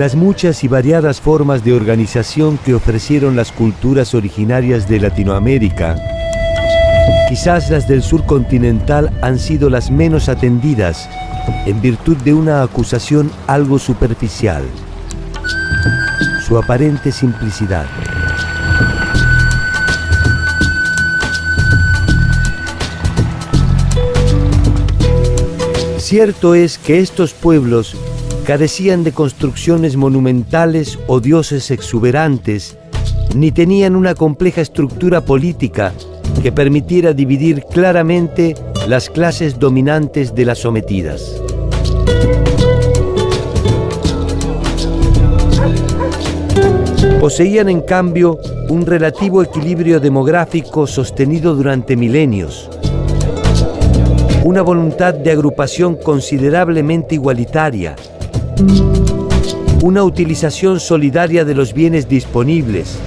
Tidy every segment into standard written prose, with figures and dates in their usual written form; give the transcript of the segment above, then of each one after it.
las muchas y variadas formas de organización que ofrecieron las culturas originarias de Latinoamérica, quizás las del sur continental han sido las menos atendidas en virtud de una acusación algo superficial: su aparente simplicidad. Cierto es que estos pueblos carecían de construcciones monumentales o dioses exuberantes, ni tenían una compleja estructura política que permitiera dividir claramente las clases dominantes de las sometidas. Poseían, en cambio, un relativo equilibrio demográfico sostenido durante milenios, una voluntad de agrupación considerablemente igualitaria, una utilización solidaria de los bienes disponibles,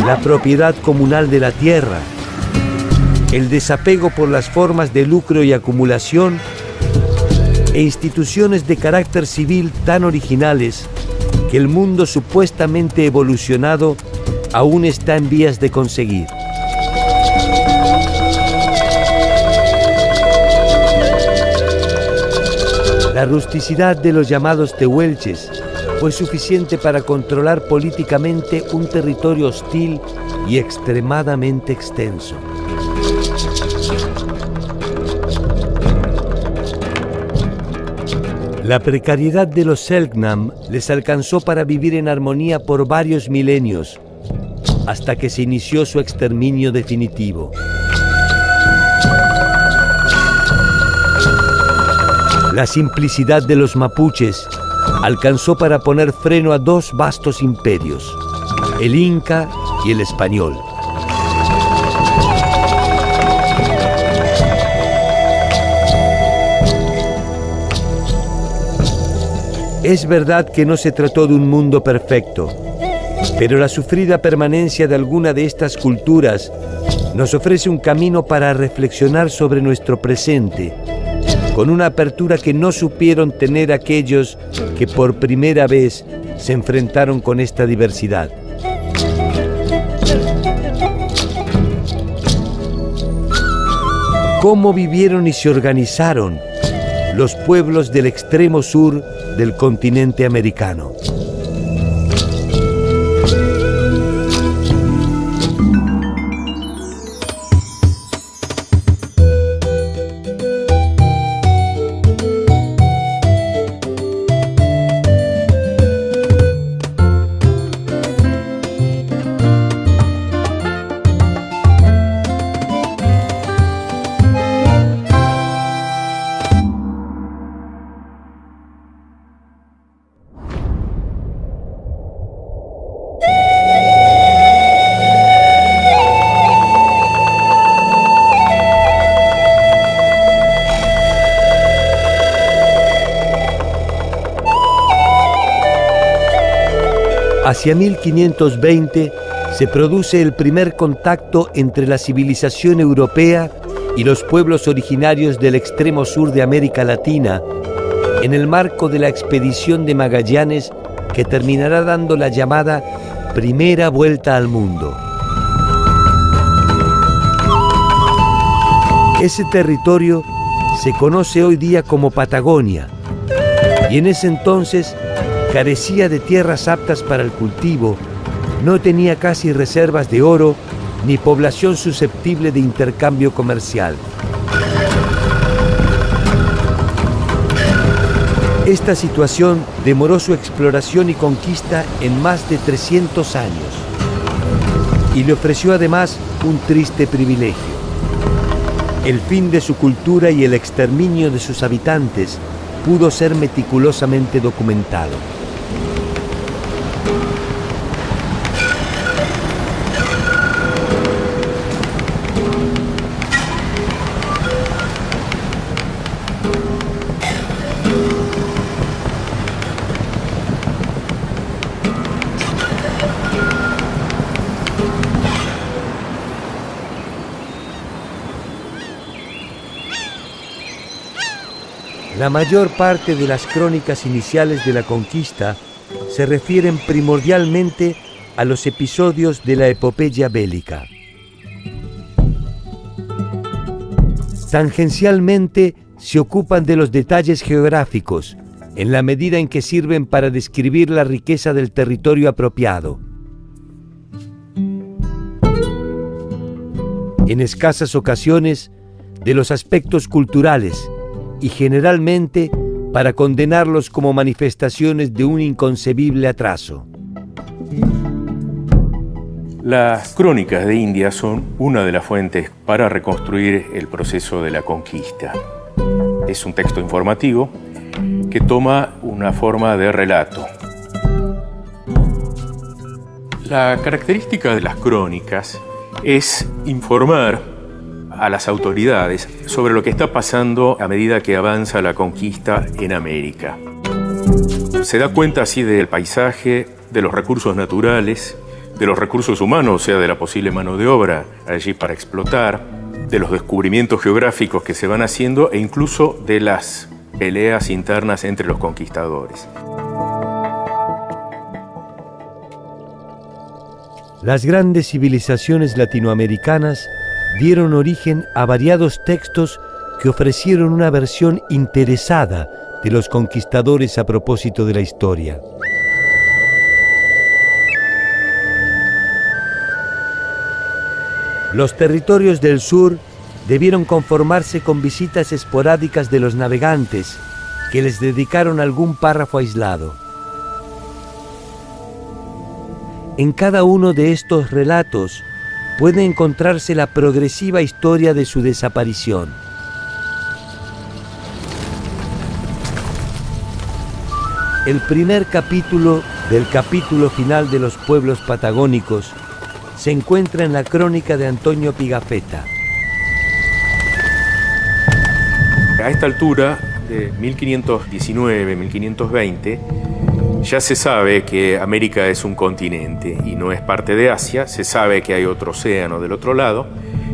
la propiedad comunal de la tierra, el desapego por las formas de lucro y acumulación, e instituciones de carácter civil tan originales que el mundo supuestamente evolucionado aún está en vías de conseguir. La rusticidad de los llamados tehuelches fue suficiente para controlar políticamente un territorio hostil y extremadamente extenso. La precariedad de los Selknam les alcanzó para vivir en armonía por varios milenios, hasta que se inició su exterminio definitivo. La simplicidad de los mapuches alcanzó para poner freno a dos vastos imperios, el Inca y el español. Es verdad que no se trató de un mundo perfecto, pero la sufrida permanencia de alguna de estas culturas nos ofrece un camino para reflexionar sobre nuestro presente, con una apertura que no supieron tener aquellos que por primera vez se enfrentaron con esta diversidad. ¿Cómo vivieron y se organizaron los pueblos del extremo sur del continente americano? Hacia 1520 se produce el primer contacto entre la civilización europea y los pueblos originarios del extremo sur de América Latina, en el marco de la expedición de Magallanes que terminará dando la llamada Primera Vuelta al Mundo. Ese territorio se conoce hoy día como Patagonia, y en ese entonces carecía de tierras aptas para el cultivo, no tenía casi reservas de oro, ni población susceptible de intercambio comercial. Esta situación demoró su exploración y conquista en más de 300 años, y le ofreció además un triste privilegio: el fin de su cultura y el exterminio de sus habitantes pudo ser meticulosamente documentado. La mayor parte de las crónicas iniciales de la conquista se refieren primordialmente a los episodios de la epopeya bélica. Tangencialmente se ocupan de los detalles geográficos, en la medida en que sirven para describir la riqueza del territorio apropiado. En escasas ocasiones, de los aspectos culturales, y generalmente para condenarlos como manifestaciones de un inconcebible atraso. Las crónicas de India son una de las fuentes para reconstruir el proceso de la conquista. Es un texto informativo que toma una forma de relato. La característica de las crónicas es informar a las autoridades sobre lo que está pasando a medida que avanza la conquista en América. Se da cuenta así del paisaje, de los recursos naturales, de los recursos humanos, o sea, de la posible mano de obra allí para explotar, de los descubrimientos geográficos que se van haciendo e incluso de las peleas internas entre los conquistadores. Las grandes civilizaciones latinoamericanas dieron origen a variados textos que ofrecieron una versión interesada de los conquistadores a propósito de la historia. Los territorios del sur debieron conformarse con visitas esporádicas de los navegantes, que les dedicaron algún párrafo aislado. En cada uno de estos relatos puede encontrarse la progresiva historia de su desaparición. El primer capítulo del capítulo final de los pueblos patagónicos se encuentra en la crónica de Antonio Pigafetta. A esta altura, de 1519-1520, ya se sabe que América es un continente y no es parte de Asia, se sabe que hay otro océano del otro lado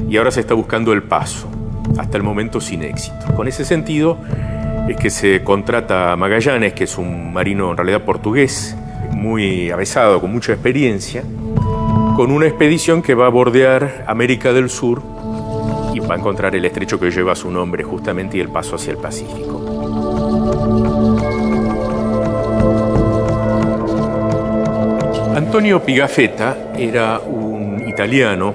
y ahora se está buscando el paso, hasta el momento sin éxito. Con ese sentido es que se contrata a Magallanes, que es un marino en realidad portugués, muy avesado, con mucha experiencia, con una expedición que va a bordear América del Sur y va a encontrar el estrecho que lleva su nombre justamente y el paso hacia el Pacífico. Antonio Pigafetta era un italiano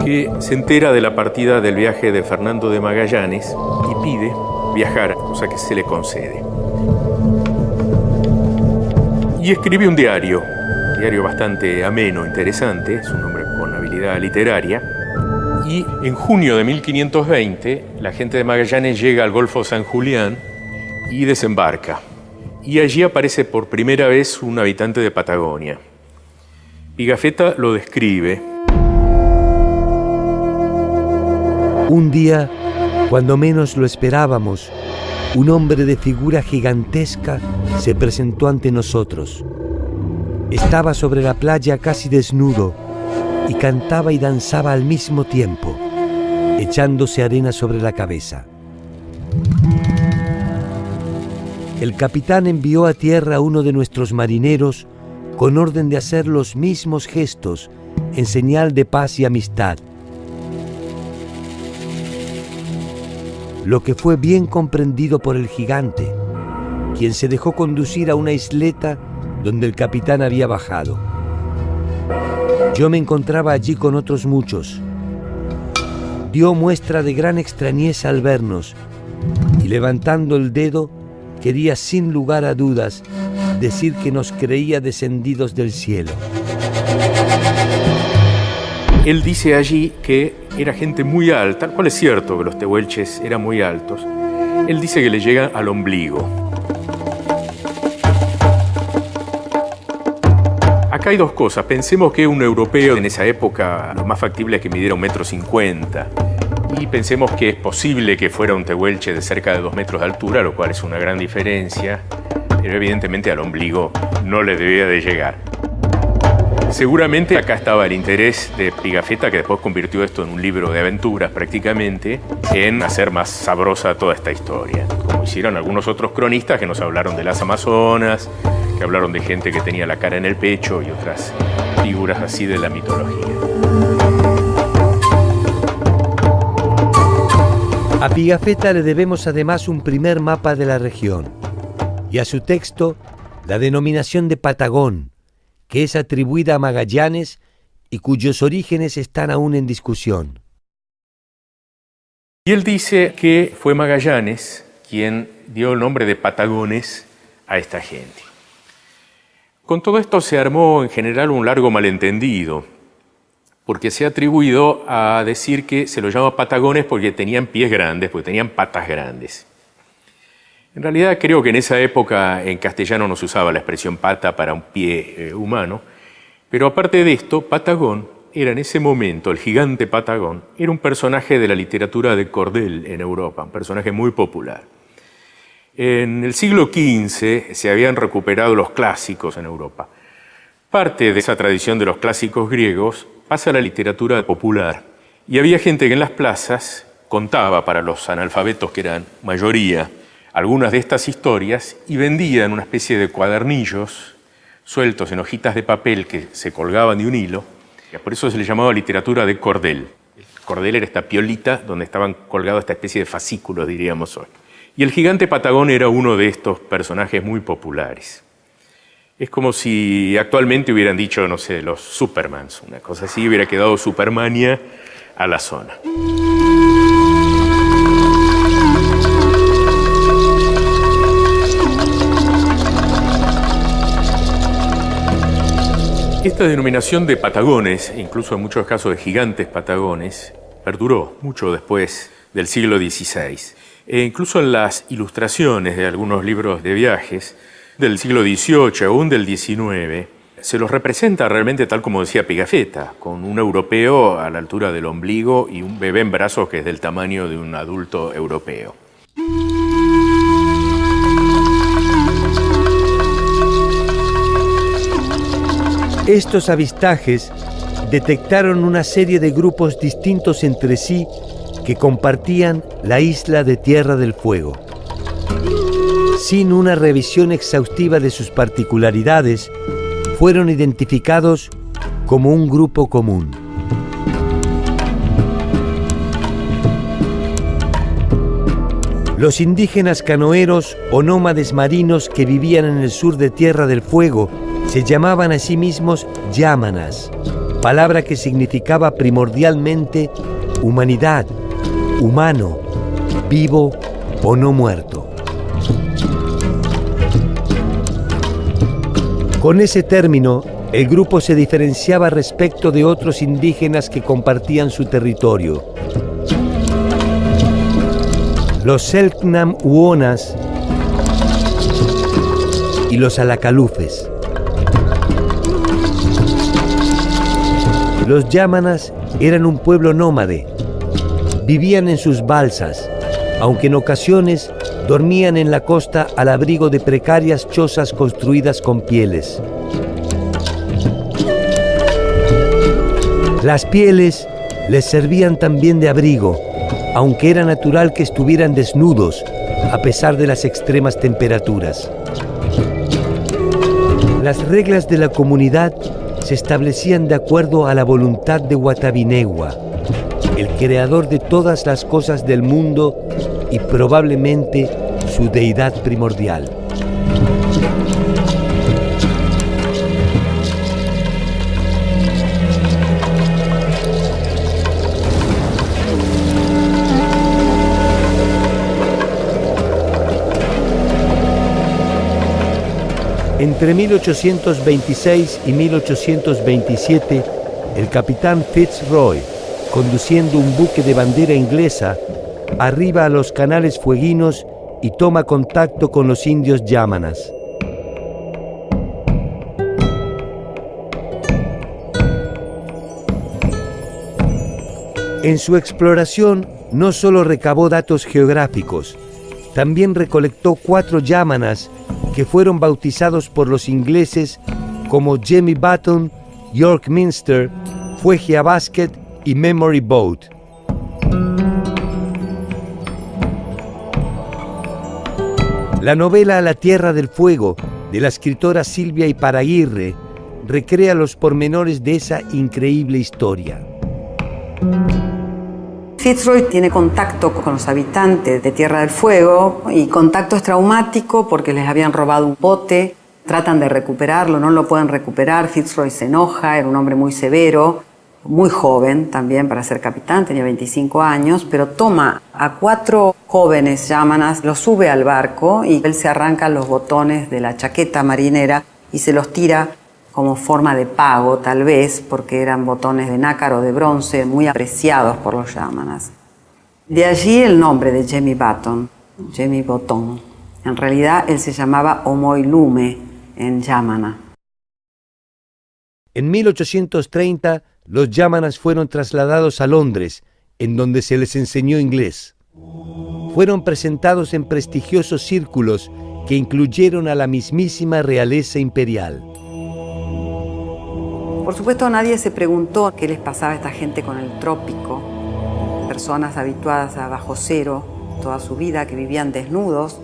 que se entera de la partida del viaje de Fernando de Magallanes y pide viajar, cosa que se le concede. Y escribe un diario bastante ameno, interesante, es un hombre con habilidad literaria. Y en junio de 1520, la gente de Magallanes llega al Golfo San Julián y desembarca. Y allí aparece por primera vez un habitante de Patagonia. Pigafetta lo describe. Un día, cuando menos lo esperábamos, un hombre de figura gigantesca se presentó ante nosotros. Estaba sobre la playa casi desnudo y cantaba y danzaba al mismo tiempo, echándose arena sobre la cabeza. El capitán envió a tierra a uno de nuestros marineros con orden de hacer los mismos gestos en señal de paz y amistad, lo que fue bien comprendido por el gigante, quien se dejó conducir a una isleta donde el capitán había bajado. Yo me encontraba allí con otros muchos. Dio muestra de gran extrañeza al vernos y levantando el dedo quería sin lugar a dudas decir que nos creía descendidos del cielo. Él dice allí que era gente muy alta, cual es cierto que los tehuelches eran muy altos. Él dice que le llegan al ombligo. Acá hay dos cosas. Pensemos que un europeo en esa época, lo más factible es que midiera 1,50 m. Y pensemos que es posible que fuera un tehuelche de cerca de 2 metros de altura, lo cual es una gran diferencia, pero evidentemente al ombligo no le debía de llegar. Seguramente acá estaba el interés de Pigafetta, que después convirtió esto en un libro de aventuras prácticamente, en hacer más sabrosa toda esta historia, como hicieron algunos otros cronistas que nos hablaron de las Amazonas, que hablaron de gente que tenía la cara en el pecho y otras figuras así de la mitología. A Pigafetta le debemos además un primer mapa de la región y a su texto la denominación de Patagón, que es atribuida a Magallanes y cuyos orígenes están aún en discusión. Y él dice que fue Magallanes quien dio el nombre de Patagones a esta gente. Con todo esto se armó en general un largo malentendido, porque se ha atribuido a decir que se los llama Patagones porque tenían pies grandes, porque tenían patas grandes. En realidad creo que en esa época en castellano no se usaba la expresión pata para un pie humano, pero aparte de esto, Patagón era en ese momento, el gigante Patagón, era un personaje de la literatura de Cordel en Europa, un personaje muy popular. En el siglo XV se habían recuperado los clásicos en Europa. Parte de esa tradición de los clásicos griegos pasa a la literatura popular, y había gente que en las plazas contaba para los analfabetos, que eran mayoría, algunas de estas historias y vendían una especie de cuadernillos sueltos en hojitas de papel que se colgaban de un hilo. Por eso se le llamaba literatura de cordel. El cordel era esta piolita donde estaban colgados esta especie de fascículos, diríamos hoy. Y el gigante Patagón era uno de estos personajes muy populares. Es como si actualmente hubieran dicho, no sé, los Supermans, una cosa así, hubiera quedado Supermania a la zona. Esta denominación de Patagones, incluso en muchos casos de gigantes Patagones, perduró mucho después del siglo XVI. E incluso en las ilustraciones de algunos libros de viajes del siglo XVIII, aún del XIX, se los representa realmente tal como decía Pigafetta, con un europeo a la altura del ombligo y un bebé en brazos que es del tamaño de un adulto europeo. Estos avistajes detectaron una serie de grupos distintos entre sí que compartían la isla de Tierra del Fuego. Sin una revisión exhaustiva de sus particularidades, fueron identificados como un grupo común. Los indígenas canoeros o nómades marinos que vivían en el sur de Tierra del Fuego se llamaban a sí mismos yámanas, palabra que significaba primordialmente humanidad, humano, vivo o no muerto. Con ese término, el grupo se diferenciaba respecto de otros indígenas que compartían su territorio. Los Selknam Uonas y los Alacalufes. Los yámanas eran un pueblo nómade. Vivían en sus balsas, aunque en ocasiones dormían en la costa al abrigo de precarias chozas construidas con pieles. Las pieles les servían también de abrigo, aunque era natural que estuvieran desnudos a pesar de las extremas temperaturas. Las reglas de la comunidad se establecían de acuerdo a la voluntad de Watavinegua, el creador de todas las cosas del mundo y probablemente su deidad primordial. Entre 1826 y 1827, el capitán Fitzroy, conduciendo un buque de bandera inglesa, arriba a los canales fueguinos y toma contacto con los indios yámanas. En su exploración no solo recabó datos geográficos, también recolectó 4 yámanas que fueron bautizados por los ingleses como Jemmy Button York Minster, Fuegia Basket y Memory Boat. La novela La Tierra del Fuego, de la escritora Silvia Iparaguirre, recrea los pormenores de esa increíble historia. Fitzroy tiene contacto con los habitantes de Tierra del Fuego y contacto es traumático porque les habían robado un bote, tratan de recuperarlo, no lo pueden recuperar, Fitzroy se enoja, era un hombre muy severo, muy joven también para ser capitán, tenía 25 años, pero toma a 4 jóvenes yámanas, los sube al barco y él se arranca los botones de la chaqueta marinera y se los tira como forma de pago, tal vez, porque eran botones de nácar o de bronce muy apreciados por los yámanas. De allí el nombre de Jemmy Button, Jemmy Botón. En realidad él se llamaba Omoilume en yámana. En 1830, los yámanas fueron trasladados a Londres, en donde se les enseñó inglés. Fueron presentados en prestigiosos círculos que incluyeron a la mismísima realeza imperial. Por supuesto, nadie se preguntó qué les pasaba a esta gente con el trópico. Personas habituadas a bajo cero toda su vida, que vivían desnudos,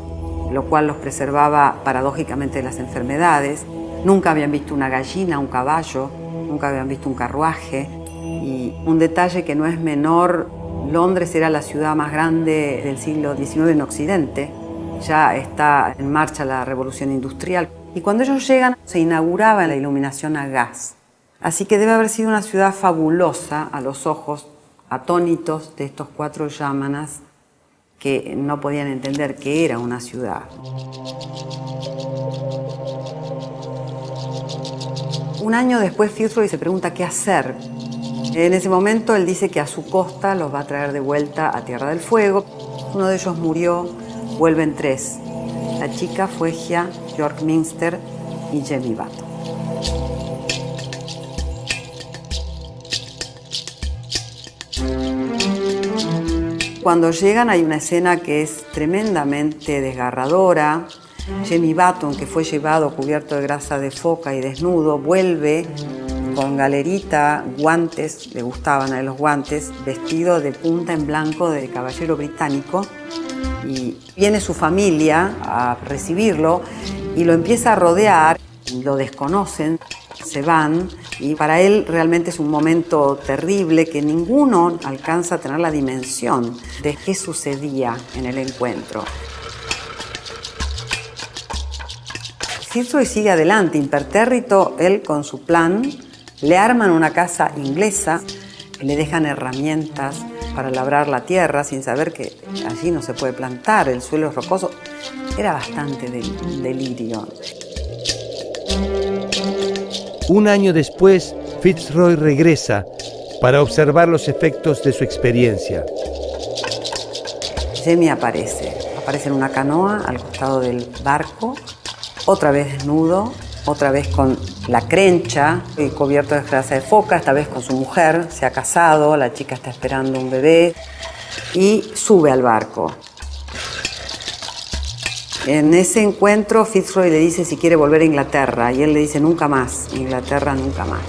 lo cual los preservaba paradójicamente de las enfermedades. Nunca habían visto una gallina, un caballo, nunca habían visto un carruaje. Y un detalle que no es menor, Londres era la ciudad más grande del siglo XIX en Occidente. Ya está en marcha la revolución industrial. Y cuando ellos llegan, se inauguraba la iluminación a gas. Así que debe haber sido una ciudad fabulosa a los ojos atónitos de estos 4 yámanas que no podían entender que era una ciudad. Un año después Fitzroy se pregunta qué hacer. En ese momento él dice que a su costa los va a traer de vuelta a Tierra del Fuego. Uno de ellos murió, vuelven 3. La chica Fuegia, York Minster y Jemmy Button. Cuando llegan hay una escena que es tremendamente desgarradora. Jemmy Button, que fue llevado cubierto de grasa de foca y desnudo, vuelve con galerita, guantes, le gustaban a él los guantes, vestido de punta en blanco de caballero británico. Y viene su familia a recibirlo y lo empieza a rodear, lo desconocen, se van y para él realmente es un momento terrible que ninguno alcanza a tener la dimensión de qué sucedía en el encuentro. Fitzroy sigue adelante, impertérrito, él con su plan, le arman una casa inglesa, le dejan herramientas para labrar la tierra sin saber que allí no se puede plantar, el suelo es rocoso. Era bastante delirio. Un año después, Fitzroy regresa para observar los efectos de su experiencia. Jemmy aparece en una canoa al costado del barco, otra vez desnudo, otra vez con la crencha y cubierto de grasa de foca, esta vez con su mujer, se ha casado, la chica está esperando un bebé y sube al barco. En ese encuentro Fitzroy le dice si quiere volver a Inglaterra y él le dice nunca más, Inglaterra nunca más.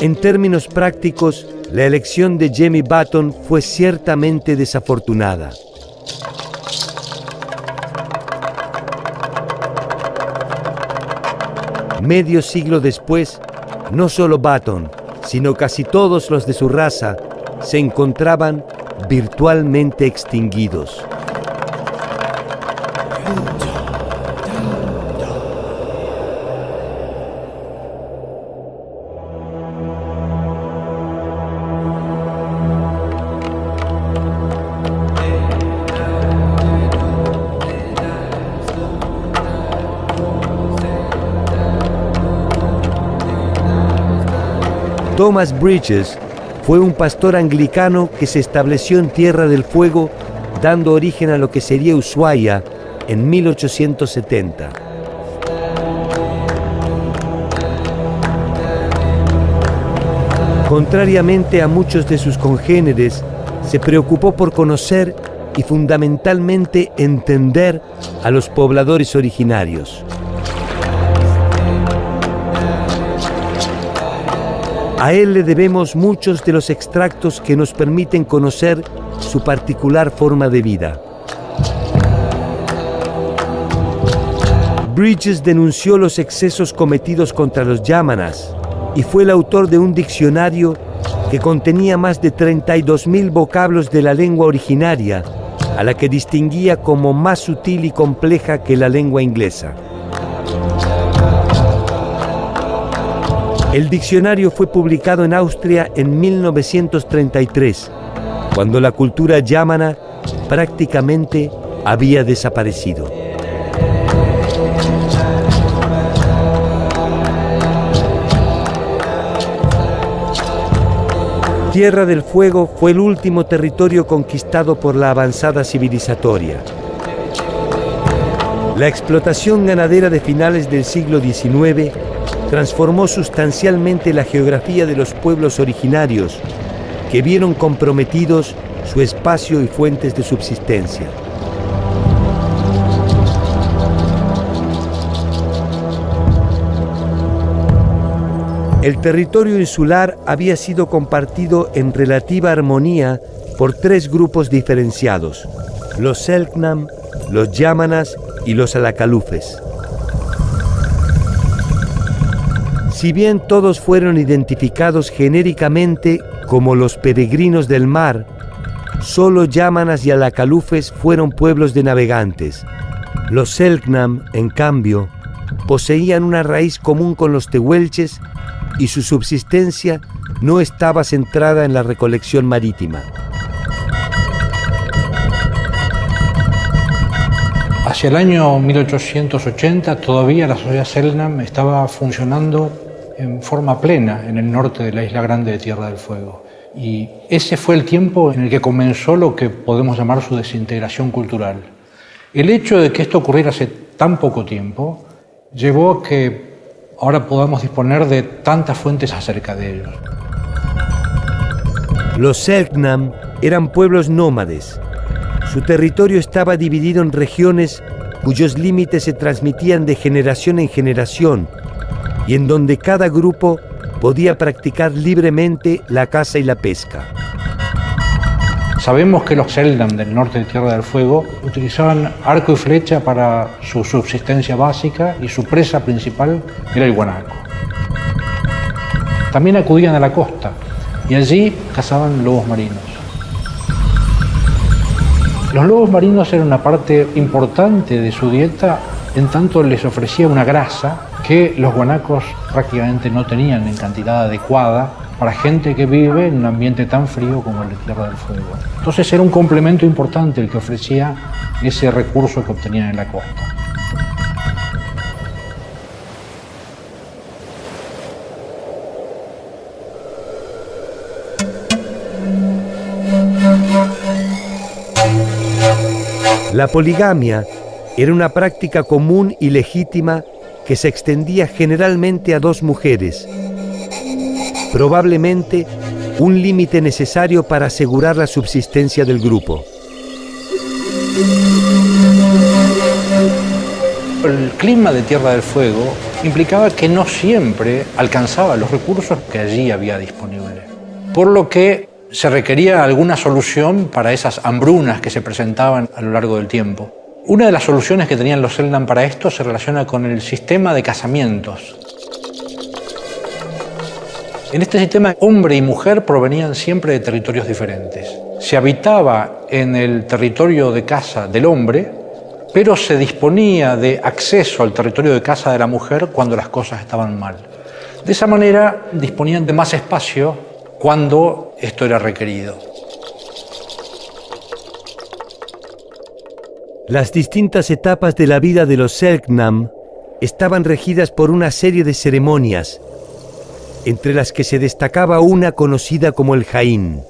En términos prácticos, la elección de Jemmy Button fue ciertamente desafortunada. Medio siglo después, no solo Button, sino casi todos los de su raza se encontraban virtualmente extinguidos. Thomas Bridges fue un pastor anglicano que se estableció en Tierra del Fuego, dando origen a lo que sería Ushuaia en 1870. Contrariamente a muchos de sus congéneres, se preocupó por conocer y fundamentalmente entender a los pobladores originarios. A él le debemos muchos de los extractos que nos permiten conocer su particular forma de vida. Bridges denunció los excesos cometidos contra los yámanas y fue el autor de un diccionario que contenía más de 32.000 vocablos de la lengua originaria, a la que distinguía como más sutil y compleja que la lengua inglesa. El diccionario fue publicado en Austria en 1933, cuando la cultura yámana prácticamente había desaparecido. Tierra del Fuego fue el último territorio conquistado por la avanzada civilizatoria. La explotación ganadera de finales del siglo XIX transformó sustancialmente la geografía de los pueblos originarios, que vieron comprometidos su espacio y fuentes de subsistencia. El territorio insular había sido compartido en relativa armonía por tres grupos diferenciados: los Selknam, los Yámanas y los Alacalufes. Si bien todos fueron identificados genéricamente como los peregrinos del mar, solo Yámanas y Alacalufes fueron pueblos de navegantes. Los Selknam, en cambio, poseían una raíz común con los tehuelches y su subsistencia no estaba centrada en la recolección marítima. Hacia el año 1880 todavía la sociedad Selknam estaba funcionando en forma plena en el norte de la isla grande de Tierra del Fuego. Y ese fue el tiempo en el que comenzó lo que podemos llamar su desintegración cultural. El hecho de que esto ocurriera hace tan poco tiempo llevó a que ahora podamos disponer de tantas fuentes acerca de ellos. Los Selknam eran pueblos nómades. Su territorio estaba dividido en regiones cuyos límites se transmitían de generación en generación y en donde cada grupo podía practicar libremente la caza y la pesca. Sabemos que los Selknam del norte de Tierra del Fuego utilizaban arco y flecha para su subsistencia básica y su presa principal era el guanaco. También acudían a la costa y allí cazaban lobos marinos. Los lobos marinos eran una parte importante de su dieta, en tanto les ofrecía una grasa que los guanacos prácticamente no tenían en cantidad adecuada para gente que vive en un ambiente tan frío como el de Tierra del Fuego. Entonces era un complemento importante el que ofrecía ese recurso que obtenían en la costa. La poligamia era una práctica común y legítima que se extendía generalmente a dos mujeres, probablemente un límite necesario para asegurar la subsistencia del grupo. El clima de Tierra del Fuego implicaba que no siempre alcanzaba los recursos que allí había disponibles, por lo que se requería alguna solución para esas hambrunas que se presentaban a lo largo del tiempo. Una de las soluciones que tenían los Selknam para esto se relaciona con el sistema de casamientos. En este sistema, hombre y mujer provenían siempre de territorios diferentes. Se habitaba en el territorio de caza del hombre, pero se disponía de acceso al territorio de caza de la mujer cuando las cosas estaban mal. De esa manera disponían de más espacio cuando esto era requerido. Las distintas etapas de la vida de los Selknam estaban regidas por una serie de ceremonias, entre las que se destacaba una conocida como el Jaín.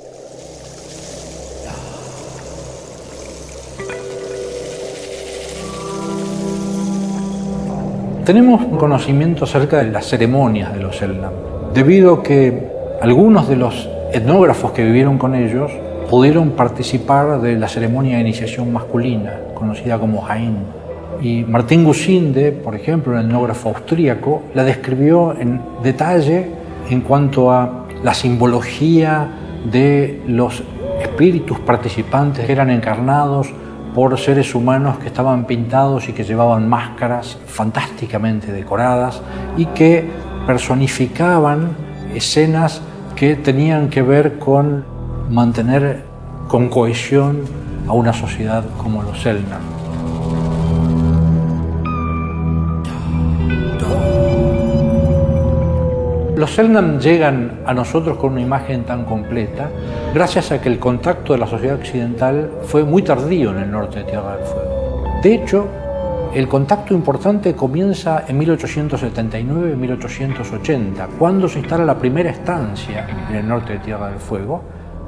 Tenemos un conocimiento acerca de las ceremonias de los Selknam, debido a que algunos de los etnógrafos que vivieron con ellos pudieron participar de la ceremonia de iniciación masculina, conocida como Jaín. Y Martín Gusinde, por ejemplo, un etnógrafo austríaco, la describió en detalle en cuanto a la simbología de los espíritus participantes que eran encarnados por seres humanos que estaban pintados y que llevaban máscaras fantásticamente decoradas y que personificaban escenas que tenían que ver con mantener con cohesión a una sociedad como los Selknam. Los Selknam llegan a nosotros con una imagen tan completa gracias a que el contacto de la sociedad occidental fue muy tardío en el norte de Tierra del Fuego. De hecho, el contacto importante comienza en 1879-1880, cuando se instala la primera estancia en el norte de Tierra del Fuego,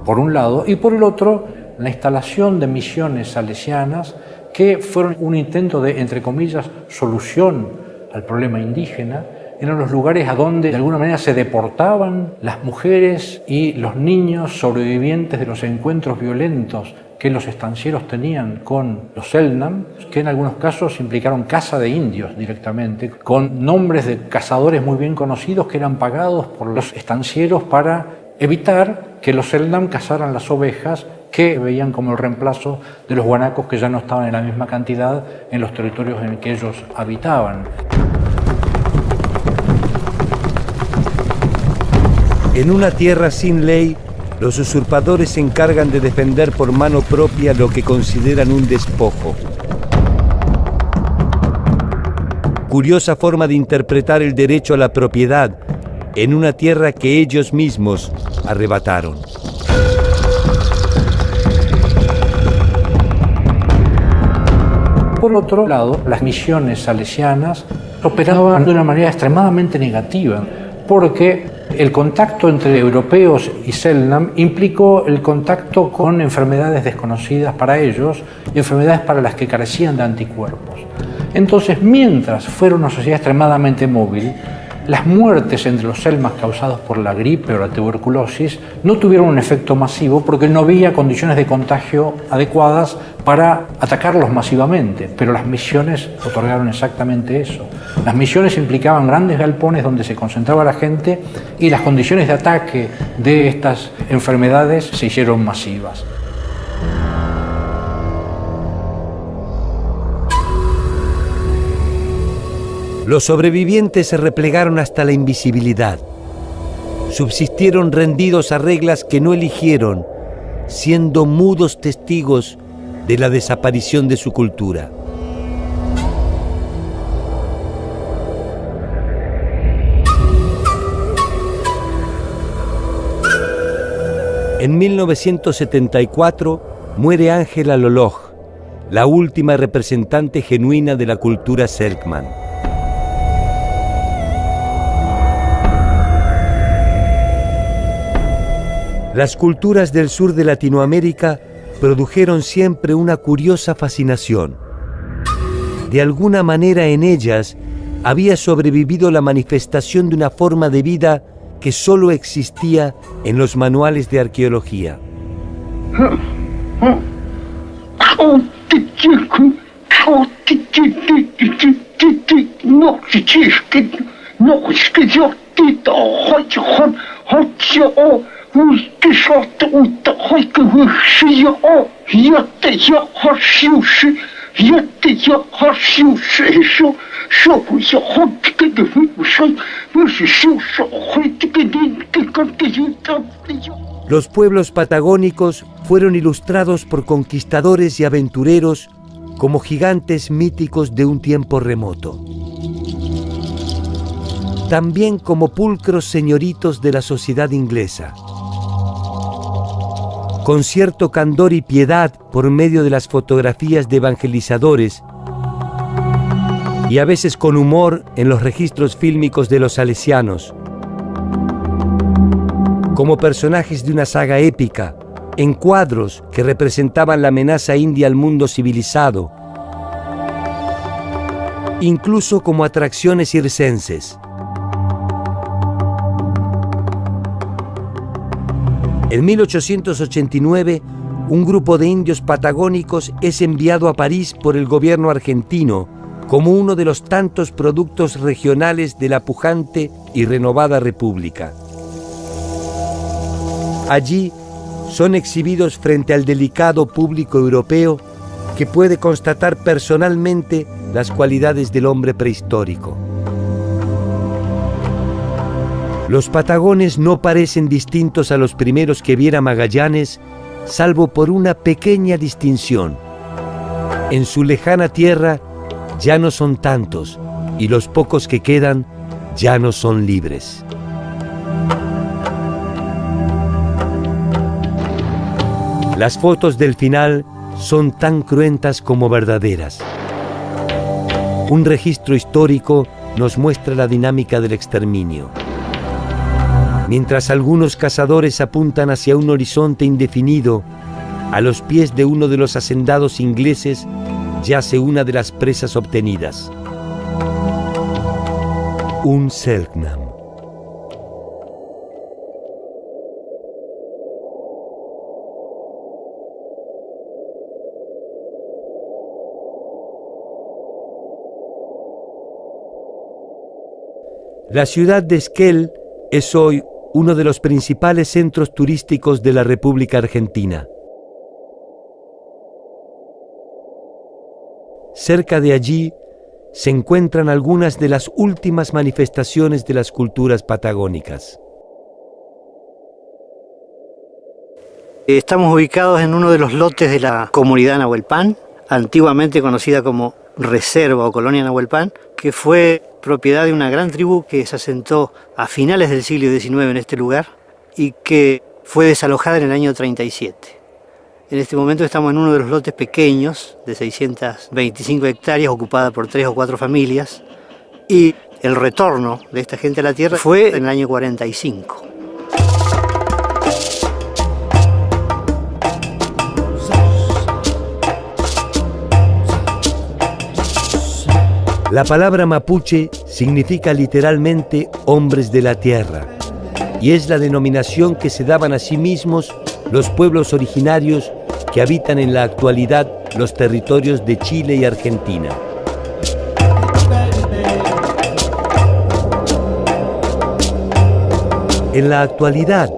por un lado, y por el otro, la instalación de misiones salesianas que fueron un intento de, entre comillas, solución al problema indígena. Eran los lugares a donde de alguna manera se deportaban las mujeres y los niños sobrevivientes de los encuentros violentos que los estancieros tenían con los Selknam, que en algunos casos implicaron caza de indios directamente, con nombres de cazadores muy bien conocidos que eran pagados por los estancieros para evitar que los Selknam cazaran las ovejas que veían como el reemplazo de los guanacos que ya no estaban en la misma cantidad en los territorios en que ellos habitaban. En una tierra sin ley, los usurpadores se encargan de defender por mano propia lo que consideran un despojo. Curiosa forma de interpretar el derecho a la propiedad en una tierra que ellos mismos arrebataron. Por otro lado, las misiones salesianas operaban de una manera extremadamente negativa, porque el contacto entre europeos y Selknam implicó el contacto con enfermedades desconocidas para ellos y enfermedades para las que carecían de anticuerpos. Entonces, mientras fuera una sociedad extremadamente móvil, las muertes entre los Selknam causadas por la gripe o la tuberculosis no tuvieron un efecto masivo porque no había condiciones de contagio adecuadas para atacarlos masivamente, pero las misiones otorgaron exactamente eso. Las misiones implicaban grandes galpones donde se concentraba la gente y las condiciones de ataque de estas enfermedades se hicieron masivas. Los sobrevivientes se replegaron hasta la invisibilidad. Subsistieron rendidos a reglas que no eligieron, siendo mudos testigos de la desaparición de su cultura. En 1974 muere Ángela Loloj, la última representante genuina de la cultura Selknam. Las culturas del sur de Latinoamérica produjeron siempre una curiosa fascinación. De alguna manera en ellas había sobrevivido la manifestación de una forma de vida que solo existía en los manuales de arqueología. Los pueblos patagónicos fueron ilustrados por conquistadores y aventureros como gigantes míticos de un tiempo remoto. También como pulcros señoritos de la sociedad inglesa. Con cierto candor y piedad por medio de las fotografías de evangelizadores y a veces con humor en los registros fílmicos de los salesianos, como personajes de una saga épica, en cuadros que representaban la amenaza india al mundo civilizado, incluso como atracciones circenses. En 1889, un grupo de indios patagónicos es enviado a París por el gobierno argentino como uno de los tantos productos regionales de la pujante y renovada república. Allí son exhibidos frente al delicado público europeo que puede constatar personalmente las cualidades del hombre prehistórico. Los patagones no parecen distintos a los primeros que viera Magallanes, salvo por una pequeña distinción. En su lejana tierra ya no son tantos, y los pocos que quedan ya no son libres. Las fotos del final son tan cruentas como verdaderas. Un registro histórico nos muestra la dinámica del exterminio. Mientras algunos cazadores apuntan hacia un horizonte indefinido, a los pies de uno de los hacendados ingleses yace una de las presas obtenidas. Un Selknam. La ciudad de Esquel es hoy uno de los principales centros turísticos de la República Argentina. Cerca de allí se encuentran algunas de las últimas manifestaciones de las culturas patagónicas. Estamos ubicados en uno de los lotes de la comunidad Nahuelpan, antiguamente conocida como Reserva o Colonia Nahuelpan, que fue propiedad de una gran tribu que se asentó a finales del siglo XIX en este lugar y que fue desalojada en el año 37. En este momento estamos en uno de los lotes pequeños de 625 hectáreas ocupada por 3 o 4 familias y el retorno de esta gente a la tierra fue en el año 45. La palabra mapuche significa literalmente hombres de la tierra y es la denominación que se daban a sí mismos los pueblos originarios que habitan en la actualidad los territorios de Chile y Argentina. En la actualidad,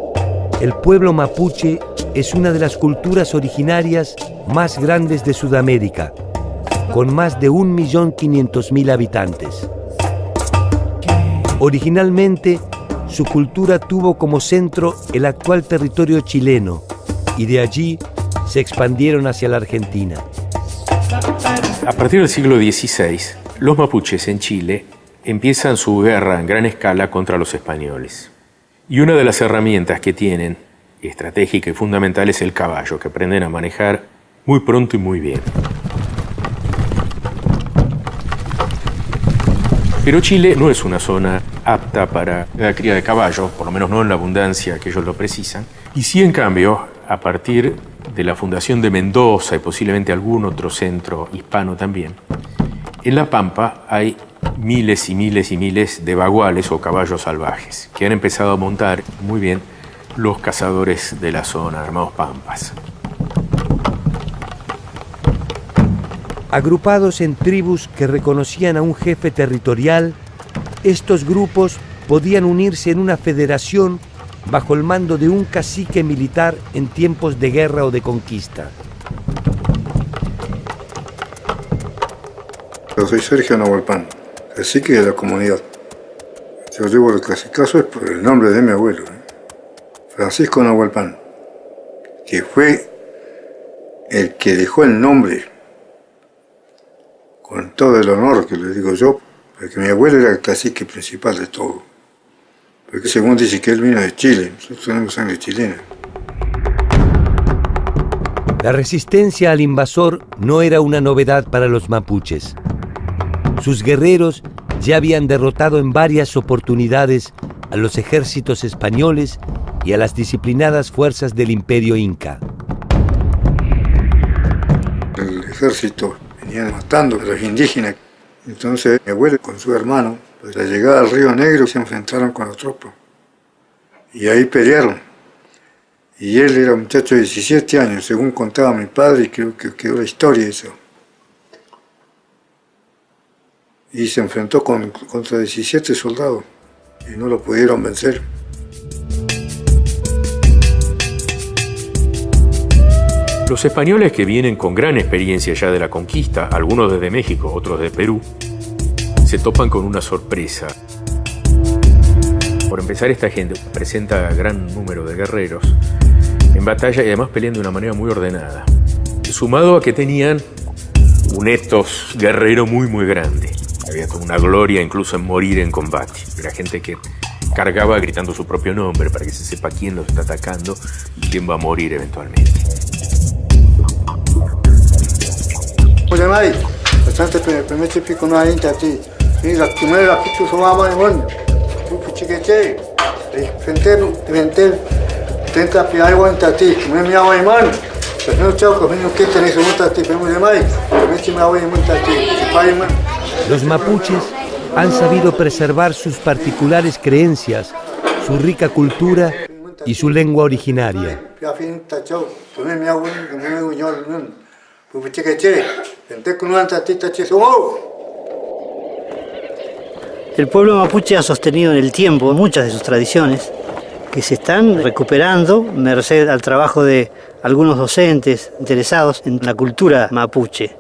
el pueblo mapuche es una de las culturas originarias más grandes de Sudamérica, con más de 1.500.000 habitantes. Originalmente, su cultura tuvo como centro el actual territorio chileno y de allí se expandieron hacia la Argentina. A partir del siglo XVI, los mapuches en Chile empiezan su guerra en gran escala contra los españoles. Y una de las herramientas que tienen, estratégica y fundamental, es el caballo, que aprenden a manejar muy pronto y muy bien. Pero Chile no es una zona apta para la cría de caballos, por lo menos no en la abundancia que ellos lo precisan. Y sí, en cambio, a partir de la fundación de Mendoza y posiblemente algún otro centro hispano también, en La Pampa hay miles y miles y miles de baguales o caballos salvajes que han empezado a montar muy bien los cazadores de la zona, armados pampas. Agrupados en tribus que reconocían a un jefe territorial, estos grupos podían unirse en una federación bajo el mando de un cacique militar en tiempos de guerra o de conquista. Yo soy Sergio Nahuelpan, cacique de la comunidad. Yo llevo el cacicazo es por el nombre de mi abuelo, Francisco Nahuelpan, que fue el que dejó el nombre, con todo el honor que le digo yo, porque mi abuelo era el cacique principal de todo. Porque según dice que él vino de Chile, nosotros tenemos sangre chilena. La resistencia al invasor no era una novedad para los mapuches. Sus guerreros ya habían derrotado en varias oportunidades a los ejércitos españoles y a las disciplinadas fuerzas del Imperio Inca. El ejército venían matando a los indígenas. Entonces mi abuelo con su hermano, pues, a la llegada al Río Negro, se enfrentaron con la tropa. Y ahí pelearon. Y él era un muchacho de 17 años, según contaba mi padre, y creo que quedó la historia eso. Y se enfrentó contra 17 soldados y no lo pudieron vencer. Los españoles, que vienen con gran experiencia ya de la conquista, algunos desde México, otros de Perú, se topan con una sorpresa. Por empezar, esta gente presenta gran número de guerreros en batalla y además pelean de una manera muy ordenada. Sumado a que tenían un ethos guerrero muy grande. Había toda una gloria incluso en morir en combate. Era gente que cargaba gritando su propio nombre para que se sepa quién los está atacando y quién va a morir eventualmente. Oye, Mari, bastante permite pico no hay a ti. Y la primera la pico su mamá de mundo. Tú chiquete, frente, tenta pi algo en ti, no me hago en mano. Pero no chau, que no que tenés un tati, pero muy Mari, permite me hago en tati, si pare man. Los mapuches han sabido preservar sus particulares creencias, su rica cultura y su lengua originaria. El pueblo mapuche ha sostenido en el tiempo muchas de sus tradiciones que se están recuperando merced al trabajo de algunos docentes interesados en la cultura mapuche.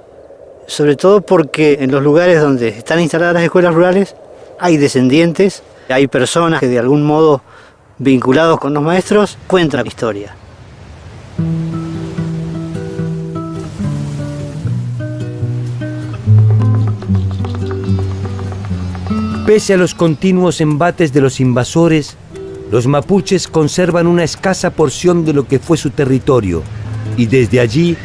Sobre todo porque en los lugares donde están instaladas las escuelas rurales hay descendientes, hay personas que de algún modo vinculados con los maestros cuentan la historia. Pese a los continuos embates de los invasores, los mapuches conservan una escasa porción de lo que fue su territorio y desde allí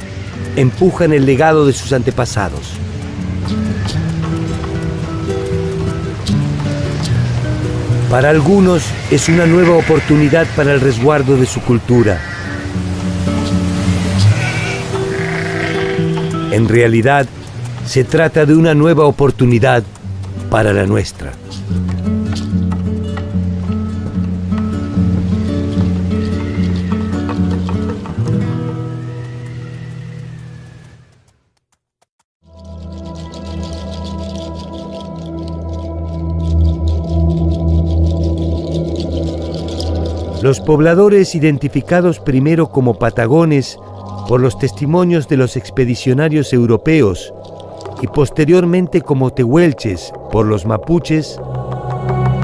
empujan el legado de sus antepasados. Para algunos es una nueva oportunidad para el resguardo de su cultura. En realidad, se trata de una nueva oportunidad para la nuestra. Los pobladores, identificados primero como patagones por los testimonios de los expedicionarios europeos y posteriormente como tehuelches por los mapuches,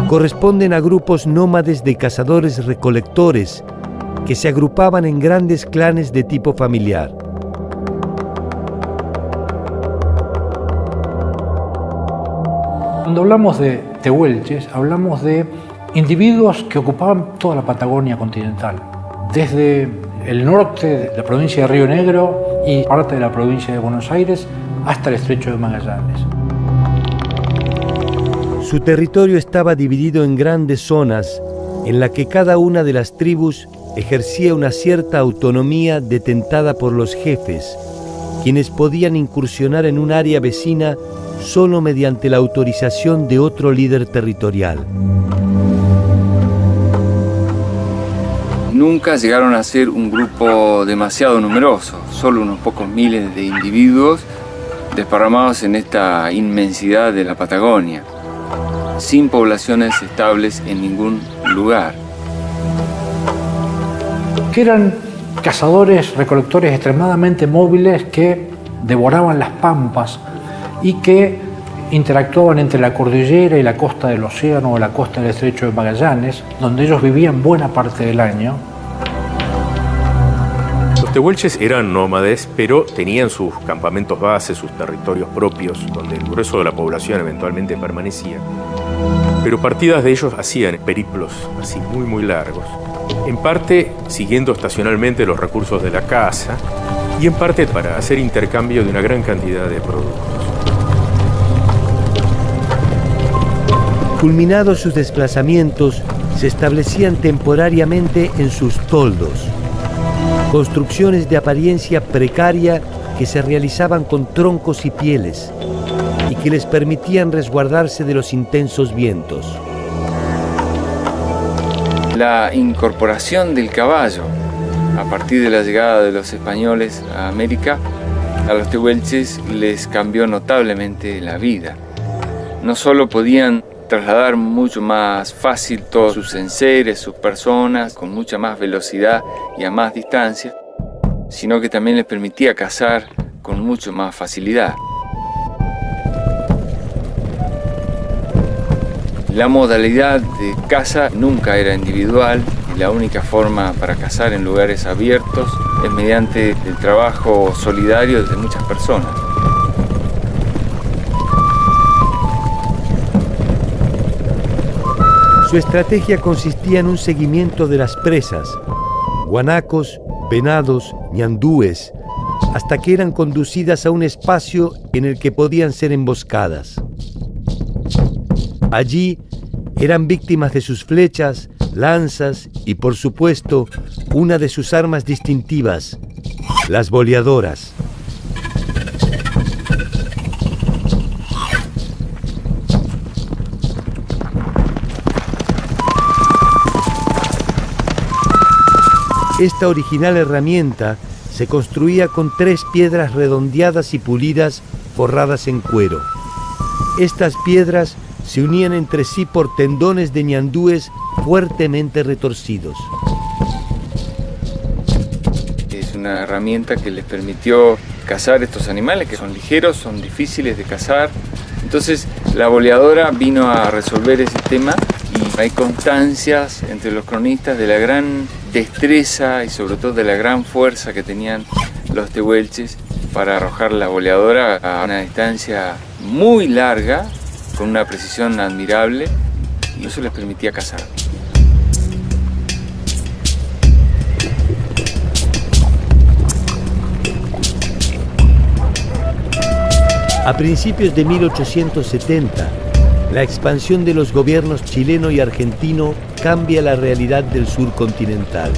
corresponden a grupos nómades de cazadores-recolectores que se agrupaban en grandes clanes de tipo familiar. Cuando hablamos de tehuelches, hablamos de individuos que ocupaban toda la Patagonia continental, desde el norte de la provincia de Río Negro y parte de la provincia de Buenos Aires hasta el estrecho de Magallanes. Su territorio estaba dividido en grandes zonas en la que cada una de las tribus ejercía una cierta autonomía detentada por los jefes, quienes podían incursionar en un área vecina solo mediante la autorización de otro líder territorial. Nunca llegaron a ser un grupo demasiado numeroso, solo unos pocos miles de individuos desparramados en esta inmensidad de la Patagonia, sin poblaciones estables en ningún lugar. Que eran cazadores, recolectores extremadamente móviles que devoraban las pampas y que interactuaban entre la cordillera y la costa del océano o la costa del estrecho de Magallanes, donde ellos vivían buena parte del año. Los tehuelches eran nómades, pero tenían sus campamentos base, sus territorios propios, donde el grueso de la población eventualmente permanecía. Pero partidas de ellos hacían periplos así muy largos, en parte siguiendo estacionalmente los recursos de la caza y en parte para hacer intercambio de una gran cantidad de productos. Culminados sus desplazamientos, se establecían temporariamente en sus toldos, construcciones de apariencia precaria que se realizaban con troncos y pieles y que les permitían resguardarse de los intensos vientos. La incorporación del caballo, a partir de la llegada de los españoles a América, a los tehuelches les cambió notablemente la vida. No solo podían trasladar mucho más fácil todos sus enseres, sus personas, con mucha más velocidad y a más distancia, sino que también les permitía cazar con mucho más facilidad. La modalidad de caza nunca era individual y la única forma para cazar en lugares abiertos es mediante el trabajo solidario de muchas personas. Su estrategia consistía en un seguimiento de las presas, guanacos, venados, ñandúes, hasta que eran conducidas a un espacio en el que podían ser emboscadas. Allí eran víctimas de sus flechas, lanzas y, por supuesto, una de sus armas distintivas, las boleadoras. Esta original herramienta se construía con 3 piedras redondeadas y pulidas forradas en cuero. Estas piedras se unían entre sí por tendones de ñandúes fuertemente retorcidos. Es una herramienta que les permitió cazar estos animales que son ligeros, son difíciles de cazar. Entonces la boleadora vino a resolver ese tema y hay constancias entre los cronistas de la gran destreza y sobre todo de la gran fuerza que tenían los tehuelches para arrojar la boleadora a una distancia muy larga, con una precisión admirable, y eso les permitía cazar. A principios de 1870, la expansión de los gobiernos chileno y argentino cambia la realidad del sur continental.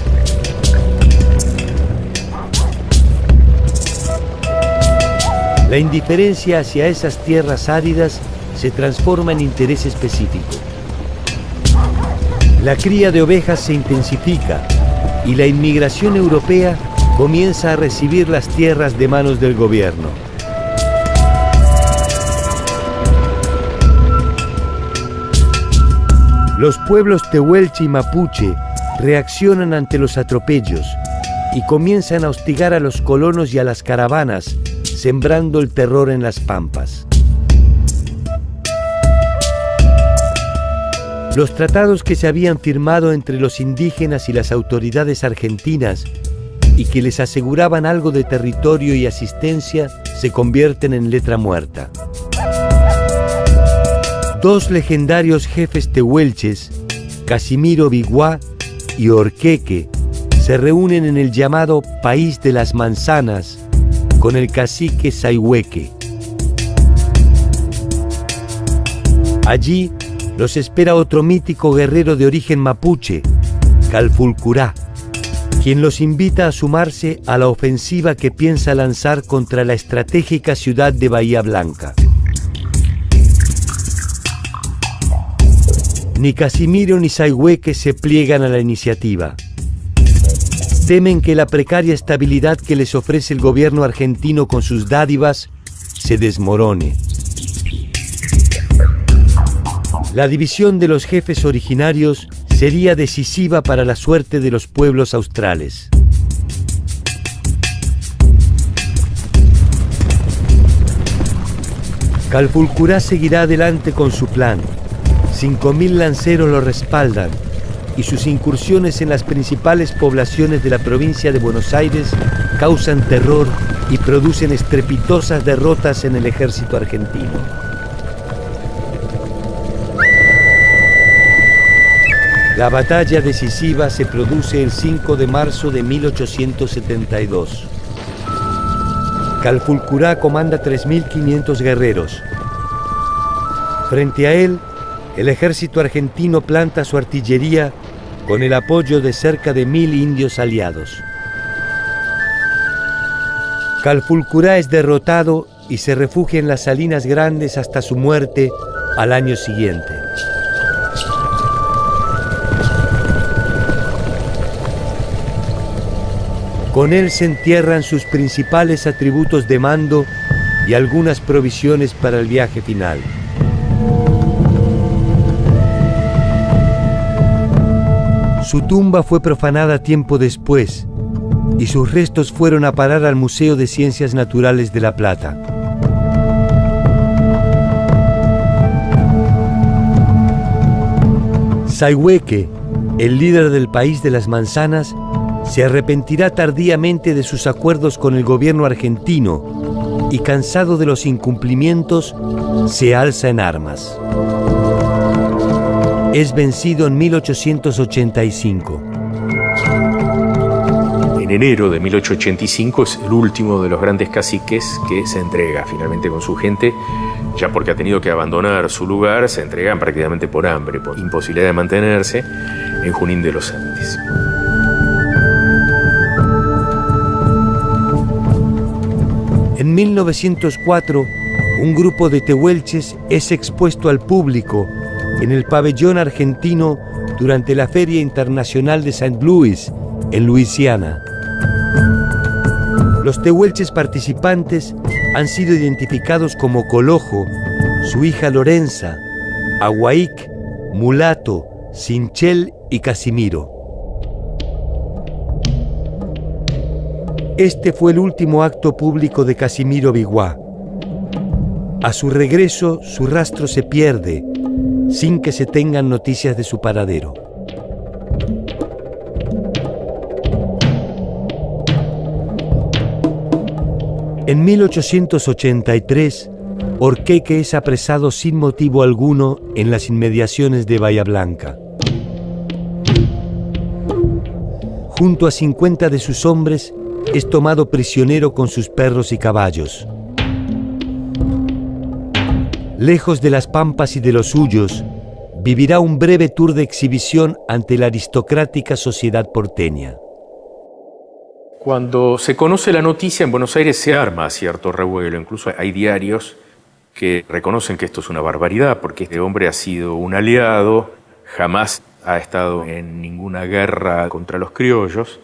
La indiferencia hacia esas tierras áridas se transforma en interés específico. La cría de ovejas se intensifica y la inmigración europea comienza a recibir las tierras de manos del gobierno. Los pueblos tehuelche y mapuche reaccionan ante los atropellos y comienzan a hostigar a los colonos y a las caravanas, sembrando el terror en las pampas. Los tratados que se habían firmado entre los indígenas y las autoridades argentinas y que les aseguraban algo de territorio y asistencia se convierten en letra muerta. 2 legendarios jefes tehuelches, Casimiro Biguá y Orqueque, se reúnen en el llamado País de las Manzanas con el cacique Sayhueque. Allí los espera otro mítico guerrero de origen mapuche, Calfulcurá, quien los invita a sumarse a la ofensiva que piensa lanzar contra la estratégica ciudad de Bahía Blanca. Ni Casimiro ni Sayhueque se pliegan a la iniciativa. Temen que la precaria estabilidad que les ofrece el gobierno argentino con sus dádivas se desmorone. La división de los jefes originarios sería decisiva para la suerte de los pueblos australes. Calfulcurá seguirá adelante con su plan. 5.000 lanceros lo respaldan y sus incursiones en las principales poblaciones de la provincia de Buenos Aires causan terror y producen estrepitosas derrotas en el ejército argentino. La batalla decisiva se produce el 5 de marzo de 1872. Calfulcurá comanda 3.500 guerreros. Frente a él, el ejército argentino planta su artillería con el apoyo de cerca de 1.000 indios aliados. Calfulcurá es derrotado y se refugia en las Salinas Grandes hasta su muerte al año siguiente. Con él se entierran sus principales atributos de mando y algunas provisiones para el viaje final. Su tumba fue profanada tiempo después y sus restos fueron a parar al Museo de Ciencias Naturales de La Plata. Sayhueque, el líder del país de las manzanas, se arrepentirá tardíamente de sus acuerdos con el gobierno argentino y, cansado de los incumplimientos, se alza en armas. Es vencido en 1885. En enero de 1885 es el último de los grandes caciques que se entrega finalmente con su gente, ya porque ha tenido que abandonar su lugar. Se entregan prácticamente por hambre, por imposibilidad de mantenerse, en Junín de los Andes. En 1904, un grupo de tehuelches es expuesto al público en el pabellón argentino durante la Feria Internacional de St. Louis, en Luisiana. Los tehuelches participantes han sido identificados como Colojo, su hija Lorenza, Aguaic, Mulato, Sinchel y Casimiro. Este fue el último acto público de Casimiro Biguá. A su regreso, su rastro se pierde, sin que se tengan noticias de su paradero. En 1883, Orqueque es apresado sin motivo alguno en las inmediaciones de Bahía Blanca. Junto a 50 de sus hombres, es tomado prisionero con sus perros y caballos. Lejos de las pampas y de los suyos, vivirá un breve tour de exhibición ante la aristocrática sociedad porteña. Cuando se conoce la noticia, en Buenos Aires se arma cierto revuelo. Incluso hay diarios que reconocen que esto es una barbaridad, porque este hombre ha sido un aliado, jamás ha estado en ninguna guerra contra los criollos,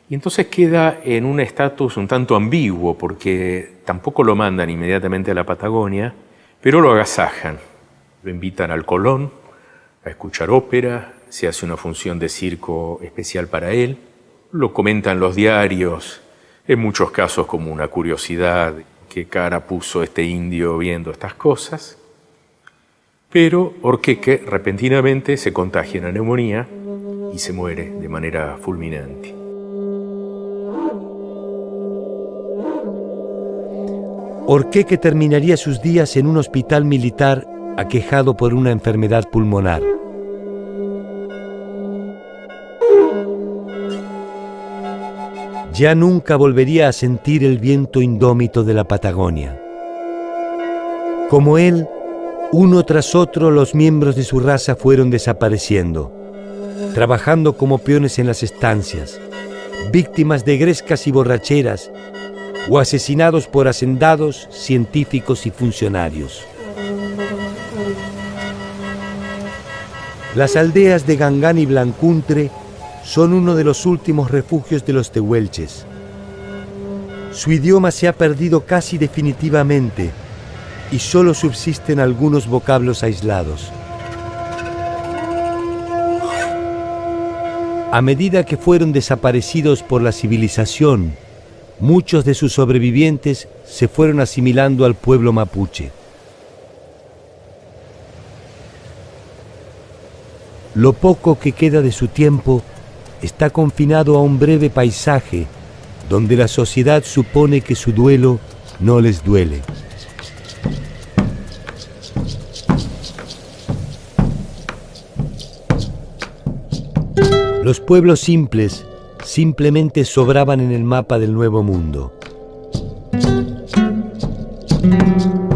y entonces queda en un estatus un tanto ambiguo, porque tampoco lo mandan inmediatamente a la Patagonia, pero lo agasajan. Lo invitan al Colón a escuchar ópera, se hace una función de circo especial para él, lo comentan los diarios, en muchos casos como una curiosidad, qué cara puso este indio viendo estas cosas. Pero Orqueque repentinamente se contagia una neumonía y se muere de manera fulminante. Orqueque terminaría sus días en un hospital militar aquejado por una enfermedad pulmonar. Ya nunca volvería a sentir el viento indómito de la Patagonia. Como él, uno tras otro los miembros de su raza fueron desapareciendo, trabajando como peones en las estancias, víctimas de grescas y borracheras, o asesinados por hacendados, científicos y funcionarios. Las aldeas de Gangán y Blancuntre son uno de los últimos refugios de los tehuelches. Su idioma se ha perdido casi definitivamente y solo subsisten algunos vocablos aislados. A medida que fueron desaparecidos por la civilización, muchos de sus sobrevivientes se fueron asimilando al pueblo mapuche. Lo poco que queda de su tiempo está confinado a un breve paisaje donde la sociedad supone que su duelo no les duele. Los pueblos simples simplemente sobraban en el mapa del Nuevo Mundo.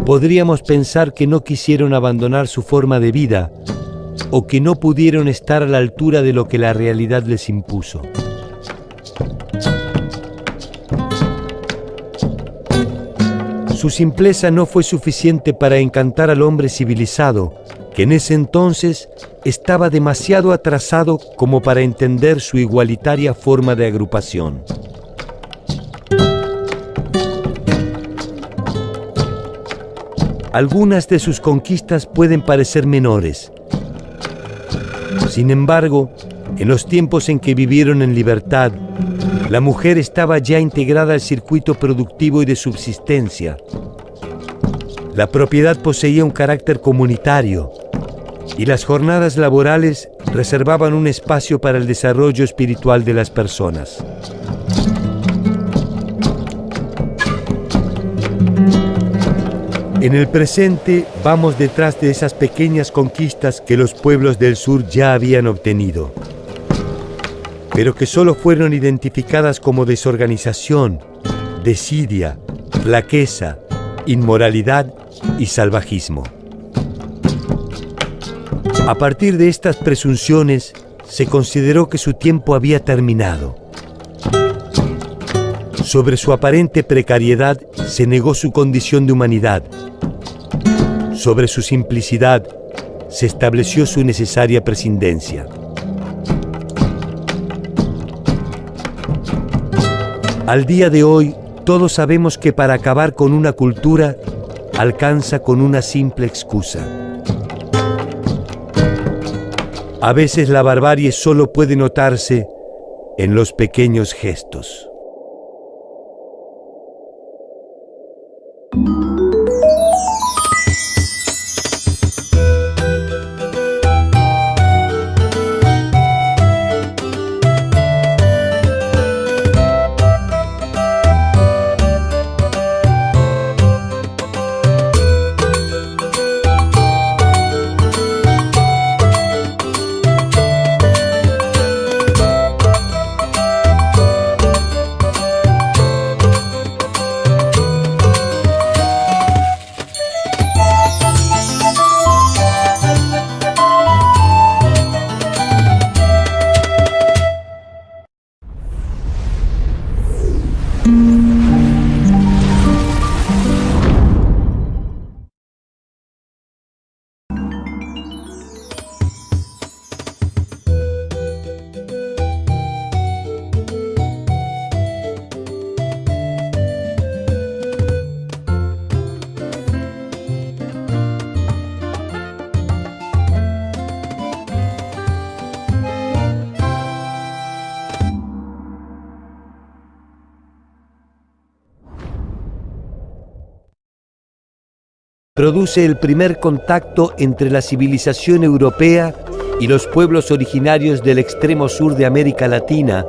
Podríamos pensar que no quisieron abandonar su forma de vida o que no pudieron estar a la altura de lo que la realidad les impuso. Su simpleza no fue suficiente para encantar al hombre civilizado, que en ese entonces estaba demasiado atrasado como para entender su igualitaria forma de agrupación. Algunas de sus conquistas pueden parecer menores. Sin embargo, en los tiempos en que vivieron en libertad, La mujer estaba ya integrada al circuito productivo y de subsistencia. La propiedad poseía un carácter comunitario y las jornadas laborales reservaban un espacio para el desarrollo espiritual de las personas. En el presente vamos detrás de esas pequeñas conquistas que los pueblos del sur ya habían obtenido, pero que solo fueron identificadas como desorganización, desidia, flaqueza, inmoralidad y salvajismo. A partir de estas presunciones, se consideró que su tiempo había terminado. Sobre su aparente precariedad se negó su condición de humanidad. Sobre su simplicidad se estableció su necesaria prescindencia. Al día de hoy, todos sabemos que para acabar con una cultura, alcanza con una simple excusa. A veces la barbarie solo puede notarse en los pequeños gestos. Produce el primer contacto entre la civilización europea y los pueblos originarios del extremo sur de América Latina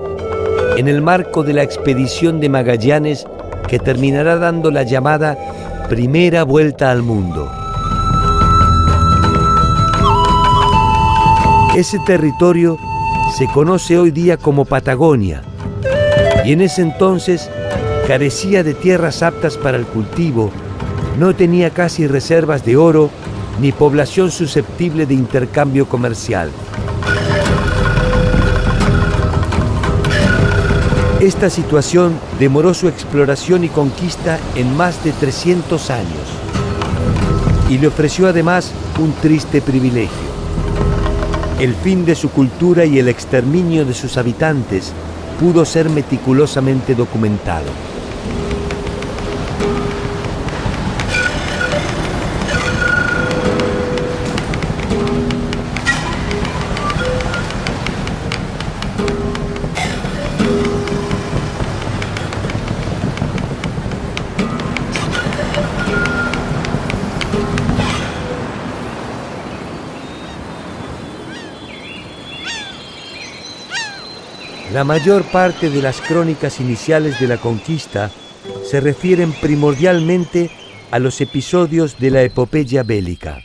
en el marco de la expedición de Magallanes que terminará dando la llamada Primera Vuelta al Mundo. Ese territorio se conoce hoy día como Patagonia y en ese entonces carecía de tierras aptas para el cultivo. No tenía casi reservas de oro ni población susceptible de intercambio comercial. Esta situación demoró su exploración y conquista en más de 300 años y le ofreció además un triste privilegio: el fin de su cultura y el exterminio de sus habitantes pudo ser meticulosamente documentado. La mayor parte de las crónicas iniciales de la conquista se refieren primordialmente a los episodios de la epopeya bélica.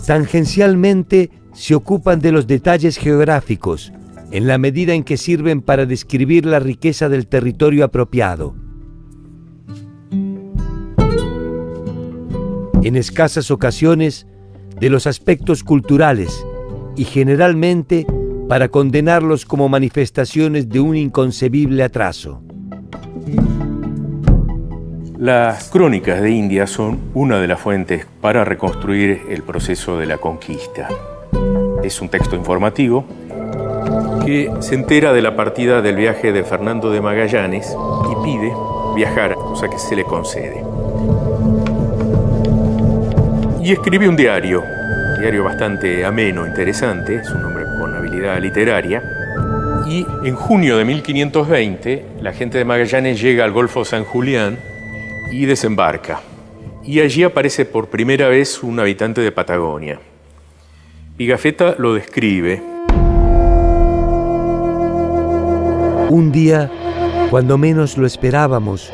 Tangencialmente se ocupan de los detalles geográficos, en la medida en que sirven para describir la riqueza del territorio apropiado. En escasas ocasiones, de los aspectos culturales, y generalmente para condenarlos como manifestaciones de un inconcebible atraso. Las crónicas de India son una de las fuentes para reconstruir el proceso de la conquista. Es un texto informativo que se entera de la partida del viaje de Fernando de Magallanes y pide viajar, cosa que se le concede. Y escribe un diario bastante ameno, interesante, es un hombre con habilidad literaria, Y en junio de 1520, la gente de Magallanes llega al Golfo San Julián y desembarca. Y allí aparece por primera vez un habitante de Patagonia. Pigafetta lo describe. Un día, cuando menos lo esperábamos,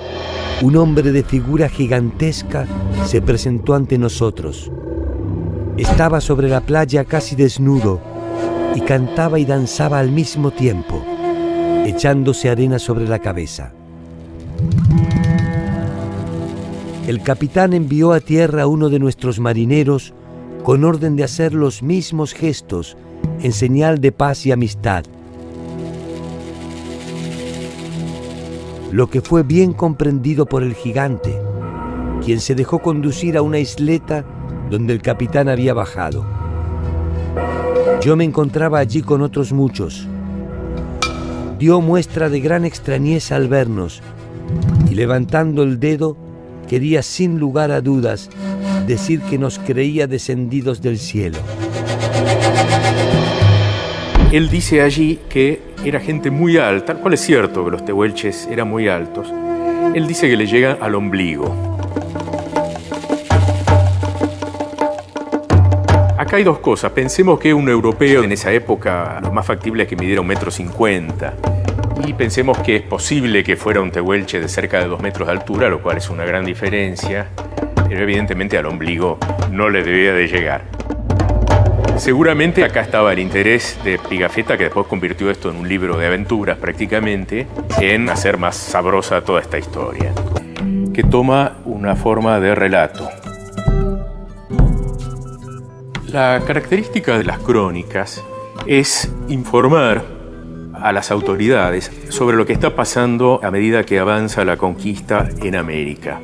un hombre de figura gigantesca se presentó ante nosotros. Estaba sobre la playa casi desnudo y cantaba y danzaba al mismo tiempo, echándose arena sobre la cabeza. El capitán envió a tierra a uno de nuestros marineros con orden de hacer los mismos gestos en señal de paz y amistad, lo que fue bien comprendido por el gigante, quien se dejó conducir a una isleta donde el capitán había bajado. Yo me encontraba allí con otros muchos. Dio muestra de gran extrañeza al vernos y, levantando el dedo, quería sin lugar a dudas decir que nos creía descendidos del cielo. Él dice allí que era gente muy alta, tal cual es cierto que los tehuelches eran muy altos. Él dice que le llegan al ombligo. Acá hay dos cosas. Pensemos que un europeo en esa época, lo más factible es que midiera 1,50 m. Y pensemos que es posible que fuera un tehuelche de cerca de 2 metros de altura, lo cual es una gran diferencia, pero evidentemente al ombligo no le debía de llegar. Seguramente acá estaba el interés de Pigafetta, que después convirtió esto en un libro de aventuras prácticamente, en hacer más sabrosa toda esta historia, que toma una forma de relato. La característica de las crónicas es informar a las autoridades sobre lo que está pasando a medida que avanza la conquista en América.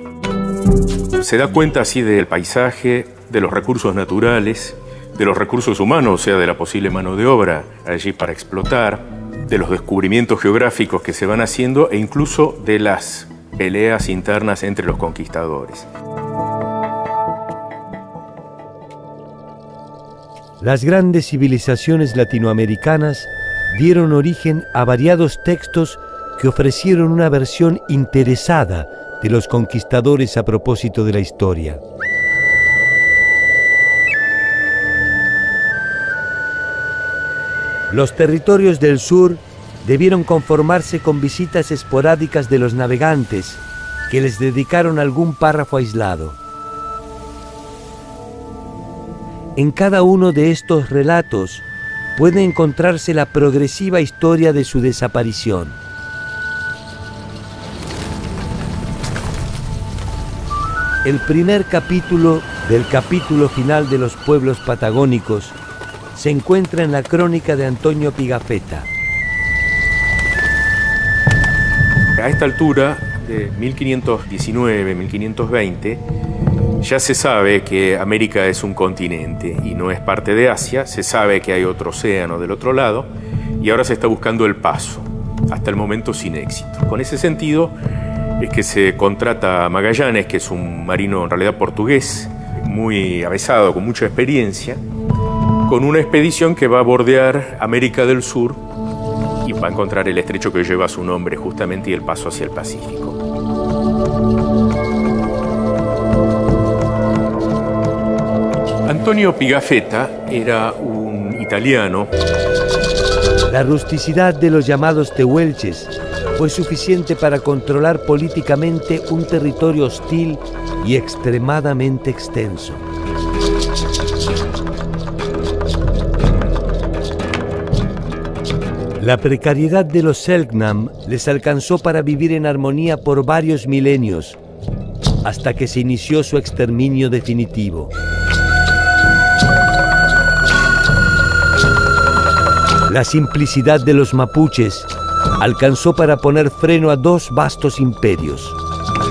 Se da cuenta así del paisaje, de los recursos naturales, de los recursos humanos, o sea, de la posible mano de obra allí para explotar, de los descubrimientos geográficos que se van haciendo e incluso de las peleas internas entre los conquistadores. Las grandes civilizaciones latinoamericanas dieron origen a variados textos que ofrecieron una versión interesada de los conquistadores a propósito de la historia. Los territorios del sur debieron conformarse con visitas esporádicas de los navegantes, que les dedicaron algún párrafo aislado. En cada uno de estos relatos puede encontrarse la progresiva historia de su desaparición. El primer capítulo del capítulo final de los pueblos patagónicos se encuentra en la crónica de Antonio Pigafetta. A esta altura, de 1519-1520, ya se sabe que América es un continente y no es parte de Asia, se sabe que hay otro océano del otro lado y ahora se está buscando el paso, hasta el momento sin éxito. Con ese sentido es que se contrata a Magallanes, que es un marino en realidad portugués, muy avesado, con mucha experiencia, con una expedición que va a bordear América del Sur y va a encontrar el estrecho que lleva su nombre justamente y el paso hacia el Pacífico. Antonio Pigafetta era un italiano. La rusticidad de los llamados tehuelches fue suficiente para controlar políticamente un territorio hostil y extremadamente extenso. La precariedad de los Selknam les alcanzó para vivir en armonía por varios milenios, hasta que se inició su exterminio definitivo. La simplicidad de los mapuches alcanzó para poner freno a dos vastos imperios,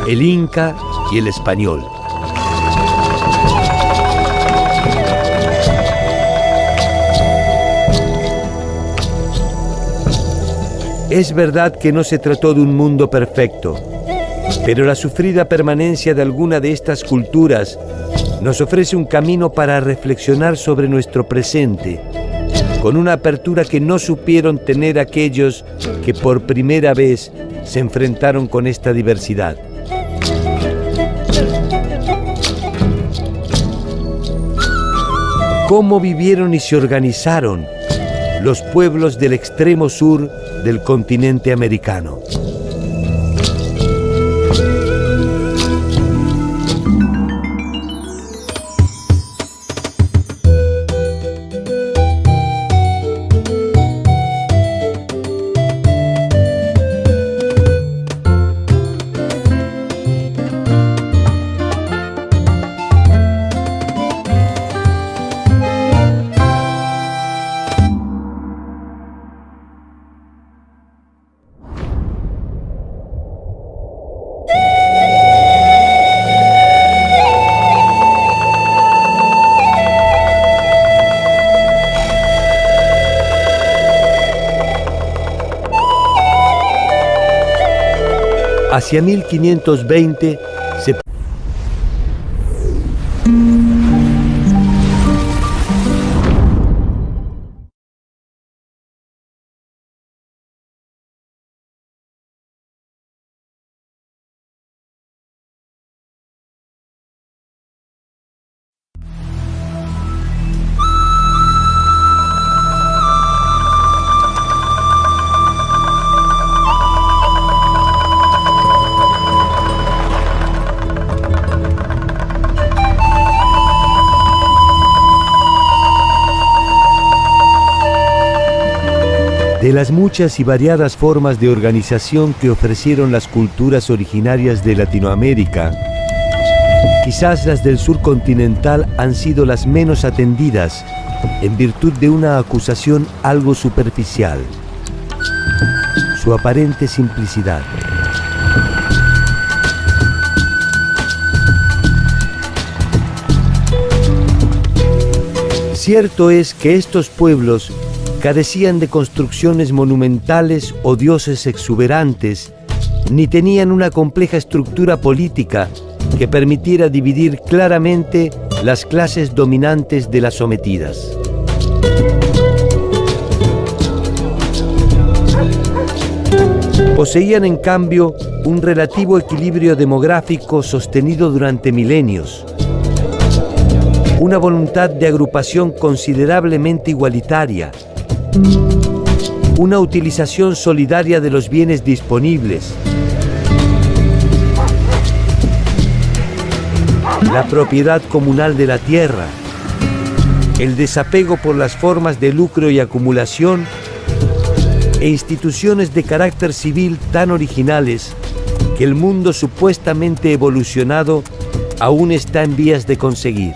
el Inca y el español. Es verdad que no se trató de un mundo perfecto, pero la sufrida permanencia de alguna de estas culturas nos ofrece un camino para reflexionar sobre nuestro presente con una apertura que no supieron tener aquellos que por primera vez se enfrentaron con esta diversidad. ¿Cómo vivieron y se organizaron los pueblos del extremo sur del continente americano? Hacia 1520 se De las muchas y variadas formas de organización que ofrecieron las culturas originarias de Latinoamérica, quizás las del sur continental han sido las menos atendidas en virtud de una acusación algo superficial: su aparente simplicidad. Cierto es que estos pueblos carecían de construcciones monumentales o dioses exuberantes, ni tenían una compleja estructura política que permitiera dividir claramente las clases dominantes de las sometidas. Poseían, en cambio, un relativo equilibrio demográfico sostenido durante milenios, una voluntad de agrupación considerablemente igualitaria, una utilización solidaria de los bienes disponibles, la propiedad comunal de la tierra, el desapego por las formas de lucro y acumulación e instituciones de carácter civil tan originales que el mundo supuestamente evolucionado aún está en vías de conseguir.